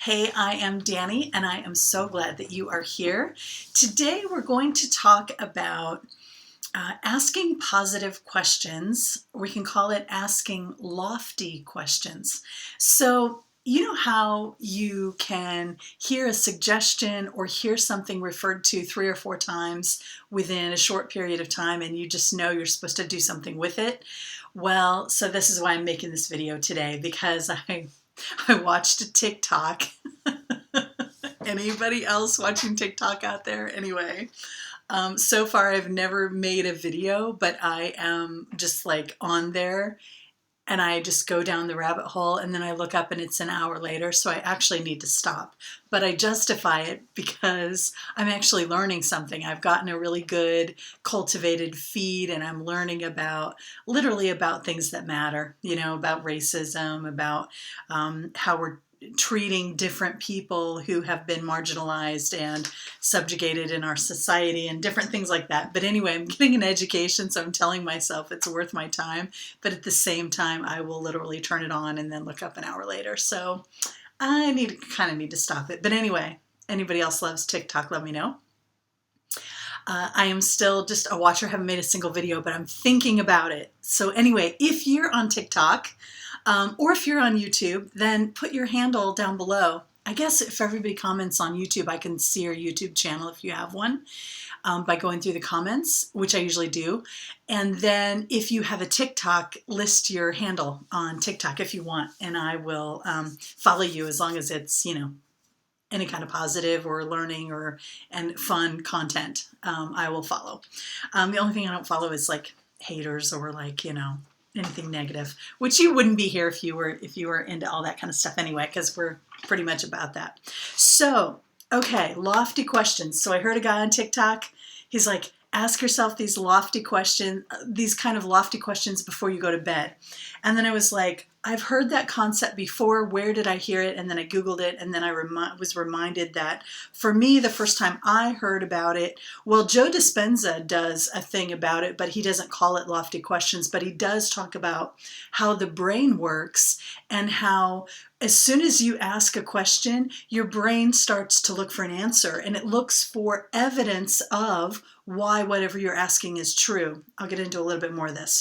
Hey, I am Dani, and I am so glad that you are here. Today, we're going to talk about asking positive questions. We can call it asking lofty questions. So, you know how you can hear a suggestion or hear something referred to 3 or 4 times within a short period of time, and you just know you're supposed to do something with it? Well, so this is why I'm making this video today, because I watched a TikTok. Anybody else watching TikTok out there? Anyway, so far I've never made a video, but I am just like on there and I just go down the rabbit hole and then I look up and it's an hour later, so I actually need to stop. But I justify it because I'm actually learning something. I've gotten a really good cultivated feed and I'm learning literally about things that matter, about racism, about how we're treating different people who have been marginalized and subjugated in our society and different things like that. But anyway, I'm getting an education, so I'm telling myself it's worth my time. But at the same time, I will literally turn it on and then look up an hour later. So I kind of need to stop it. But anyway, anybody else loves TikTok, let me know. I am still just a watcher, haven't made a single video, but I'm thinking about it. So anyway, if you're on TikTok, or if you're on YouTube, then put your handle down below. I guess if everybody comments on YouTube, I can see your YouTube channel if you have one by going through the comments, which I usually do. And then if you have a TikTok, list your handle on TikTok if you want, and I will follow you as long as it's, any kind of positive or learning and fun content. I will follow. The only thing I don't follow is like haters or like, anything negative, which you wouldn't be here if you were into all that kind of stuff anyway, because we're pretty much about that. So, okay, lofty questions. So I heard a guy on TikTok, he's like, ask yourself these kind of lofty questions before you go to bed. And then I was like, I've heard that concept before. Where did I hear it? And then I Googled it, and then I was reminded that for me, the first time I heard about it, well, Joe Dispenza does a thing about it, but he doesn't call it lofty questions, but he does talk about how the brain works and how as soon as you ask a question, your brain starts to look for an answer, and it looks for evidence of why whatever you're asking is true. I'll get into a little bit more of this.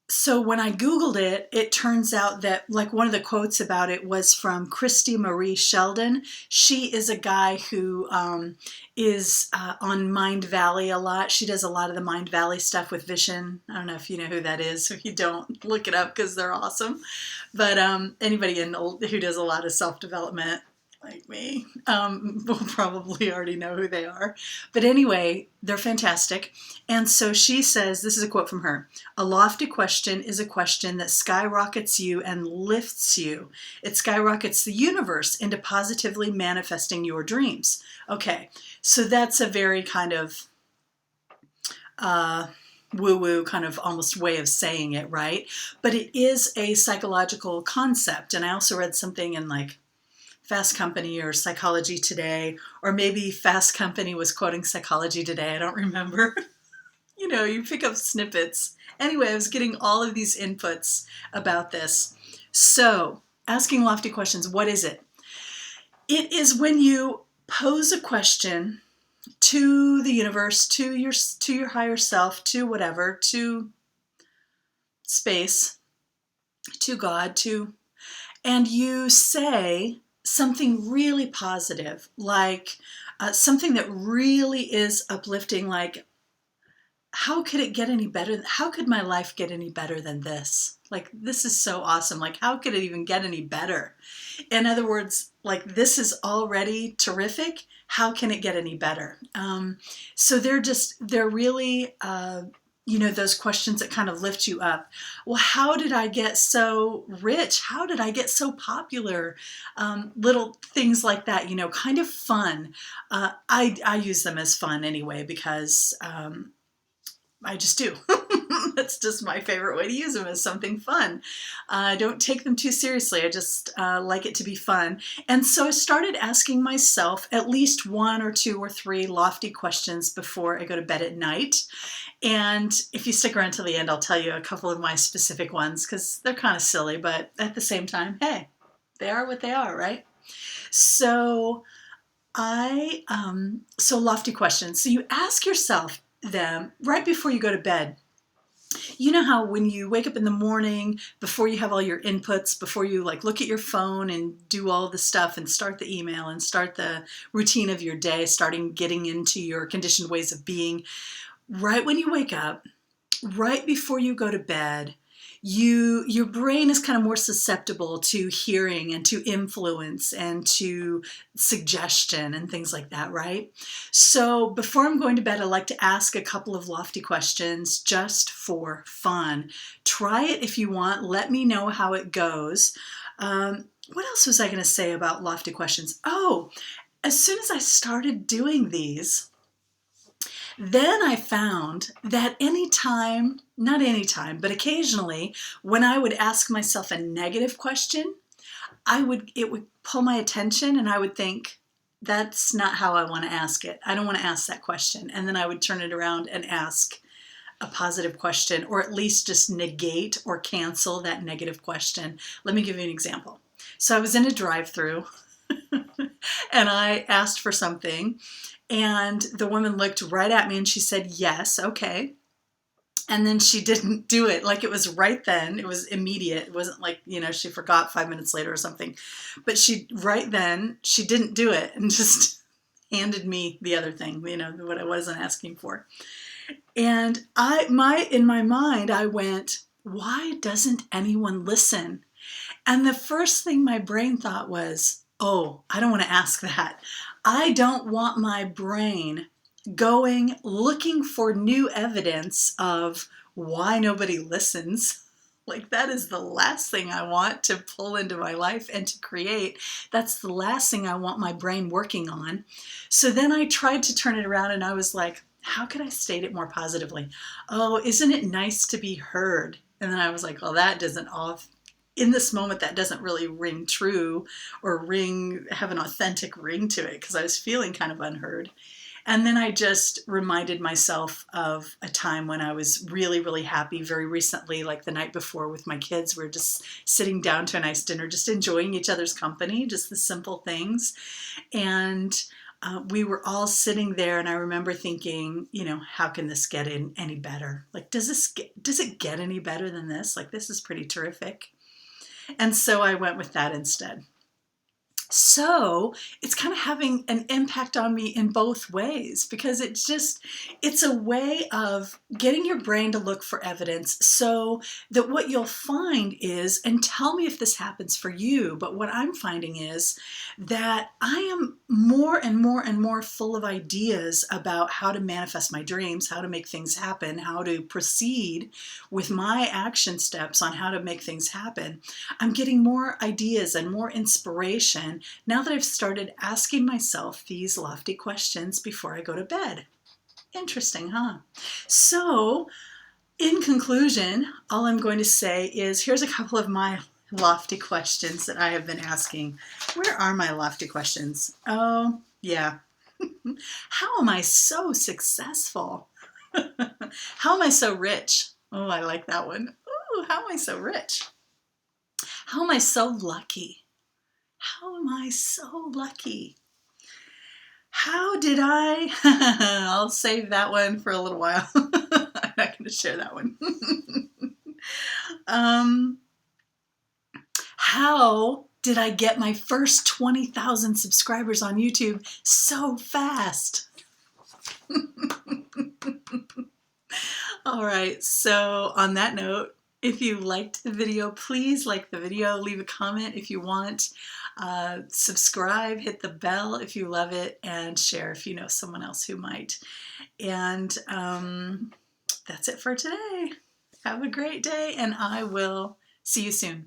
So when I Googled it, it turns out that like one of the quotes about it was from Christy Marie Sheldon. She is a guy who is on Mind Valley a lot. She does a lot of the Mind Valley stuff with Vision. I don't know if you know who that is. If you don't, look it up because they're awesome. But anybody who does a lot of self-development like me will probably already know who they are. But anyway, they're fantastic. And so she says, this is a quote from her, "A lofty question is a question that skyrockets you and lifts you. It skyrockets the universe into positively manifesting your dreams." Okay, so that's a very kind of woo-woo kind of almost way of saying it, right? But it is a psychological concept. And I also read something in like Fast Company or Psychology Today, or maybe Fast Company was quoting Psychology Today. I don't remember. You pick up snippets. Anyway, I was getting all of these inputs about this. So, asking lofty questions, what is it? It is when you pose a question to the universe, to your higher self, to whatever, to space, to God, and you say something really positive, like something that really is uplifting, like, how could it get any better? How could my life get any better than this? Like, this is so awesome. Like, how could it even get any better? In other words, like, this is already terrific. How can it get any better? So they're really, those questions that kind of lift you up. Well, how did I get so rich? How did I get so popular? Little things like that, kind of fun. I use them as fun anyway, because I just do. That's just my favorite way to use them, as something fun. I don't take them too seriously. I just like it to be fun. And so I started asking myself at least 1 or 2 or 3 lofty questions before I go to bed at night. And if you stick around till the end, I'll tell you a couple of my specific ones because they're kind of silly, but at the same time, hey, They are what they are, right? So so lofty questions. So you ask yourself them right before you go to bed. You know how when you wake up in the morning, before you have all your inputs, before you like look at your phone and do all the stuff and start the email and start the routine of your day, starting getting into your conditioned ways of being, right when you wake up, right before you go to bed, your brain is kind of more susceptible to hearing and to influence and to suggestion and things like that, right? So before I'm going to bed, I like to ask a couple of lofty questions just for fun. Try it if you want. Let me know how it goes. What else was I going to say about lofty questions? Oh, as soon as I started doing these, then I found that not anytime, but occasionally, when I would ask myself a negative question, it would pull my attention and I would think, that's not how I want to ask it. I don't want to ask that question. And then I would turn it around and ask a positive question, or at least just negate or cancel that negative question. Let me give you an example. So I was in a drive-through and I asked for something, and the woman looked right at me and she said, yes, okay. And then she didn't do it. Like, it was right then. It was immediate. It wasn't like, she forgot 5 minutes later or something. But right then, she didn't do it and just handed me the other thing, what I wasn't asking for. And in my mind, I went, why doesn't anyone listen? And the first thing my brain thought was, oh, I don't want to ask that. I don't want my brain going looking for new evidence of why nobody listens. Like, that is the last thing I want to pull into my life and to create. That's the last thing I want my brain working on. So then I tried to turn it around and I was like, how could I state it more positively? Oh, isn't it nice to be heard? And then I was like, well, that doesn't in this moment, that doesn't really ring true or have an authentic ring to it, because I was feeling kind of unheard. And then I just reminded myself of a time when I was really, really happy very recently, like the night before with my kids. We were just sitting down to a nice dinner, just enjoying each other's company, just the simple things. And we were all sitting there, and I remember thinking, how can this get any better? Like, does it get any better than this? Like, this is pretty terrific. And so I went with that instead. So it's kind of having an impact on me in both ways, because it's a way of getting your brain to look for evidence, so that what you'll find is, and tell me if this happens for you, but what I'm finding is that I am more and more and more full of ideas about how to manifest my dreams, how to make things happen, how to proceed with my action steps on how to make things happen. I'm getting more ideas and more inspiration now that I've started asking myself these lofty questions before I go to bed. Interesting, huh? So, in conclusion, all I'm going to say is, here's a couple of my lofty questions that I have been asking. Where are my lofty questions? Oh, yeah. How am I so successful? How am I so rich? Oh, I like that one. Ooh, how am I so rich? How am I so lucky? How am I so lucky? How did I? I'll save that one for a little while. I'm not going to share that one. How did I get my first 20,000 subscribers on YouTube so fast? All right, so on that note, if you liked the video, please like the video, leave a comment if you want, subscribe, hit the bell if you love it, and share if you know someone else who might. And that's it for today. Have a great day, and I will see you soon.